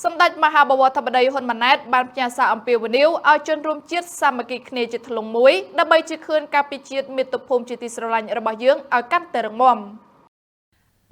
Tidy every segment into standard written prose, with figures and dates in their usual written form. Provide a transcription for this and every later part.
សម្ដេចមហាបវរធិបតីហ៊ុនម៉ាណែតបានផ្ញើសារអំពាវនាវឲ្យជនរួមជាតិសាមគ្គីគ្នាជាធ្លុងមួយដើម្បីជឿនការពារជាតិមាតុភូមិជាទីស្រឡាញ់របស់យើងឲ្យកាន់តែរឹងមាំ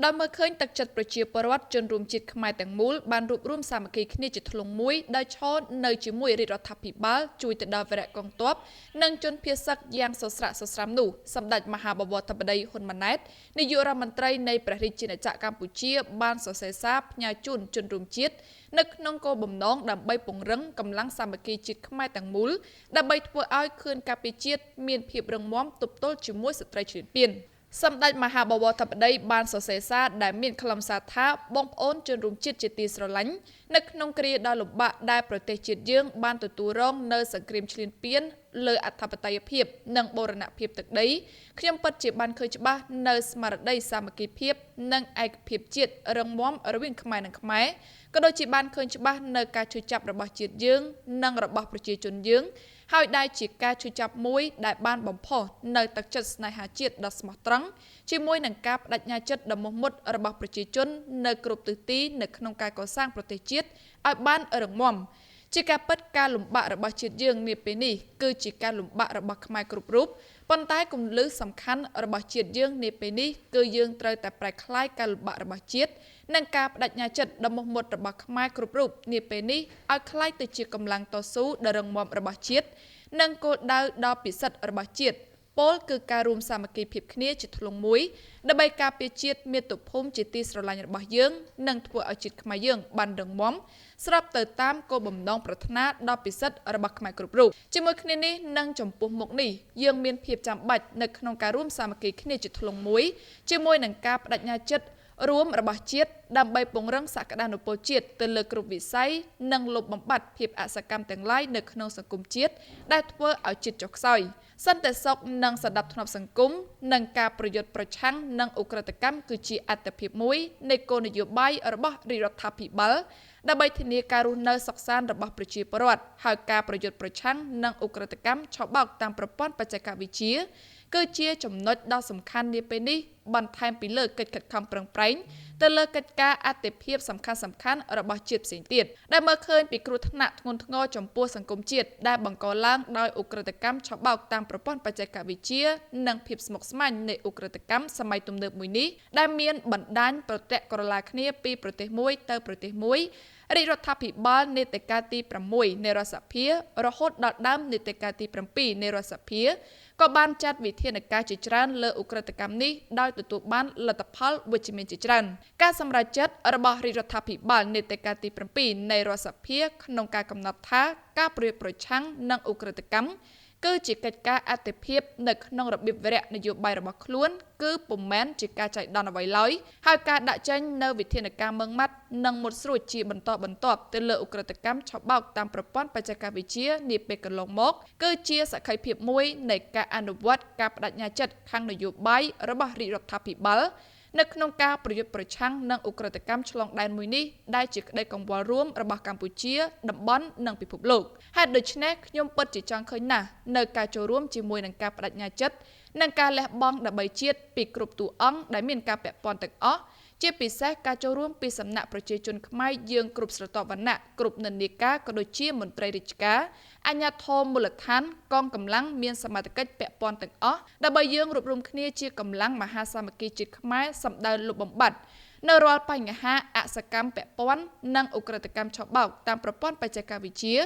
ដោយមើលឃើញទឹកចិត្តប្រជាពលរដ្ឋជនរួមជាតិខ្មែរទាំងមូលបានរួបរวมសាមគ្គីគ្នាជាធ្លុងមួយដោយឈរនៅជាមួយរាជរដ្ឋាភិបាលជួយទៅដល់វីរៈកងទ័ពនិងជនភៀសសឹកយ៉ាងសស្រាក់សស្រាំនោះសម្ដេចមហាបវរធិបតីហ៊ុនម៉ាណែតនាយករដ្ឋមន្ត្រីនៃព្រះរាជាណាចក្រកម្ពុជាបានសរសេរសារផ្ញើជូនជនរួមជាតិនៅក្នុងគោលបំណងដើម្បីពង្រឹងកម្លាំងសាមគ្គីជាតិខ្មែរទាំងមូលដើម្បីធ្វើឲ្យខឿនការពារជាតិមានភាពរឹងមាំទប់ទល់ជាមួយសត្រូវឈ្លានពានសម្ដេចមហាបវរធិបតីបានសរសេរសារដែលមានខ្លឹមសារថាបងប្អូនជនរួមជាតិជាទីស្រឡាញ់នៅក្នុងគ្រាដ៏លំបាកដែលប្រទេសជាតិយើងបានទទួលរងនៅសង្គ្រាមឈ្លានពានលើអធិបតេយ្យភាពនិងបូរណភាពទឹកដីខ្ញុំពិតជាបានឃើញច្បាស់នៅស្មារតីសាមគ្គីភាពនិងឯកភាពជាតិរឹងមាំរវាងខ្មែរនិងខ្មែរក៏ដូចជាបានឃើញច្បាស់នៅការជួយចាប់របស់ជាតិយើងនិងរបស់ប្រជាជនយើងហើយដែលជាការជួយចាប់មួយដែលបានបំផុសនៅទឹកចិត្តស្នេហាជាតិដ៏ស្មោះត្រង់ជាមួយនឹងការបដិញ្ញាចិត្តដ៏មោះមុតរបស់ប្រជាជននៅគ្រប់ទិសទីនៅក្នុងការកសាងប្រទេសជាតិឲ្យបានរឹងមាំជាការពិតការលំបាករបស់ជាតិយើងនាពេលនេះគឺជាការលំបាករបស់ខ្មែរគ្រប់រូបប៉ុន្តែគន្លឹះសំខាន់របស់ជាតិយើងនាពេលនេះគឺយើងត្រូវតែប្រែក្លាយការលំបាករបស់ជាតិនិងការបដិញ្ញាចិត្តដ៏មោះមុតរបស់ខ្មែរគ្រប់រូបនាពេលនេះឲ្យក្លាយទៅជាកម្លាំងតស៊ូដ៏រឹងមាំរបស់ជាតិនិងគោលដៅដ៏ពិសិដ្ឋរបស់ជាតិពោលគឺការរួមសាមគ្គីភាពគ្នាជាធ្លុងមួយដើម្បីការពារជាតិមាតុភូមិជាទីស្រឡាញ់របស់យើងនិងធ្វើឲ្យជាតិខ្មែរយើងបានរឹងមាំស្របទៅតាមគោលបំណងប្រាថ្នាដ៏ពិសិដ្ឋរបស់ខ្មែរគ្រប់រូបជាមួយគ្នានេះនិងចំពោះមុខនេះយើងមានភាពចាំបាច់នៅក្នុងការរួមសាមគ្គីគ្នាជាធ្លុងមួយជាមួយនឹងការបដិញ្ញាចិត្តរួមរបស់ជាតិដើម្បីពង្រឹងសក្តានុពលជាតិទៅលើគ្រប់វិស័យនិងលុបបំបាត់ភាពអសកម្មទាំងឡាយនៅក្នុងសង្គមជាតិដែលធ្វើឲ្យជាតិចុះខ្សោយសន្តិសុខនិងសណ្ដាប់ធ្នាប់សង្គមនិងការប្រយុទ្ធប្រឆាំងនឹងឧក្រិដ្ឋកម្មគឺជាអត្ថប្រយោជន៍មួយនៃគោលនយោបាយរបស់រាជរដ្ឋាភិបាលដើម្បីធានាការរស់នៅសុខសាន្តរបស់ប្រជាពលរដ្ឋហើយការប្រយុទ្ធប្រឆាំងនឹងឧក្រិដ្ឋកម្មឆបោកតាមប្រព័ន្ធបច្ចេកវិទ្យាគឺជាចំណុចដ៏សំខាន់នាពេលនេះបន្ថែមពីលើកិច្ចខិតខំប្រឹងប្រែងទៅលើកិច្ចការអតិភិបសំខាន់ៗរបស់ជាតិផ្សេងទៀតដែលមើលឃើញពីគ្រោះថ្នាក់ធ្ងន់ធ្ងរចំពោះសង្គមជាតិដែលបង្កឡើងដោយឧក្រិដ្ឋកម្មឆបោកតាមប្រព័ន្ធបច្ចេកវិទ្យានិងភាពស្មុគស្មាញនៃឧក្រិដ្ឋកម្មសម័យទំនើបមួយនេះដែលមានបណ្ដាញប្រតិក្រឡាគ្នាពីប្រទេសមួយទៅប្រទេសមួយរាជរដ្ឋាភិបាលនេតិកាលទី6នៃរដ្ឋសភារហូតដល់ដើមនេតិកាលទី7នៃរដ្ឋសភាក៏បានចាត់វិធានការជាច្រើនលើឧក្រិដ្ឋកម្មនេះដោយទទួលបានលទ្ធផលវិជ្ជមានជាច្រើនការសម្រេចចិត្តរបស់រាជរដ្ឋាភិបាលនេតិកាលទី7នៃរដ្ឋសភាក្នុងការកំណត់ថាការប្រយុទ្ធប្រឆាំងនឹងឧក្រិដ្ឋកម្មគឺជាកិច្ចការអតិភិបនៅក្នុងរបៀបវិរៈនយោបាយរបស់ខ្លួនគឺពុំមែនជាការចៃដន្យអ្វីឡើយហើយការដាក់ចេញនៅវិធានការម៉ឺងម៉ាត់និងមុតស្រួចជាបន្តបន្ទាប់ទៅលើឧក្រិដ្ឋកម្មឆបោកតាមប្រព័ន្ធបច្ចេកវិទ្យានាពេលកន្លងមកគឺជាសក្ខីភាពមួយនៃការអនុវត្តការបដិញ្ញាចិត្តខាងនយោបាយរបស់រាជរដ្ឋាភិបាលនៅក្នុងការប្រយុទ្ធប្រឆាំងនឹងឧក្រិដ្ឋកម្មឆ្លងដែនមួយនេះដែលជាក្តីកង្វល់រួមរបស់កម្ពុជាតំបន់និងពិភពលោកហេតុដូច្នេះខ្ញុំពិតជាចង់ឃើញណាស់នៅការចូលរួមជាមួយនឹងការបដិញ្ញាចិត្តនិងការលះបង់ដើម្បីជាតិពីគ្រប់តួអង្គដែលមានការពាក់ព័ន្ធទាំងអស់ជាពិសេសការចូលរួមពីសំណាក់ប្រជាជនខ្មែរយើងគ្រប់ស្រទាប់វណ្ណៈគ្រប់និន្នាការក៏ដូចជាមន្ត្រីរាជការអាជ្ញាធរមូលដ្ឋានកងកម្លាំងមានសមត្ថកិច្ចពាក់ព័ន្ធទាំងអស់ដើម្បីយើងរួបរวมគ្នាជាកម្លាំងមហាសាមគ្គីជាតិខ្មែរសម្ដៅលុបបំបាត់នៅរាល់បញ្ហាអសកម្មពាក់ព័ន្ធនិងឧក្រិដ្ឋកម្មឆបោកតាមប្រព័ន្ធបច្ចេកវិទ្យា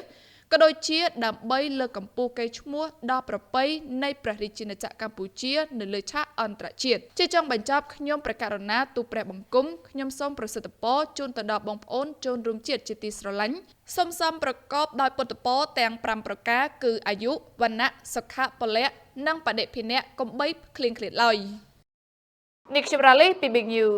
ក៏ដូចជាដើម្បីលើកកម្ពស់កេរ្តិ៍ឈ្មោះដ៏ប្រពៃនៃព្រះរាជាណាចក្រកម្ពុជានៅលើឆាកអន្តរជាតិជាចុងបញ្ចប់ខ្ញុំព្រះករុណាទូលព្រះបង្គំខ្ញុំសូមប្រសិទ្ធពរជូនទៅដល់បងប្អូនជនរួមជាតិជាទីស្រឡាញ់សូមសំប្រកបដោយពុទ្ធពរទាំង5ប្រការគឺអាយុវណ្ណៈសុខៈពលៈនិងបដិភិនៈកុំបីឃ្លៀងឃ្លាតឡើយនេះខ្ញុំរ៉ាលីពី Big New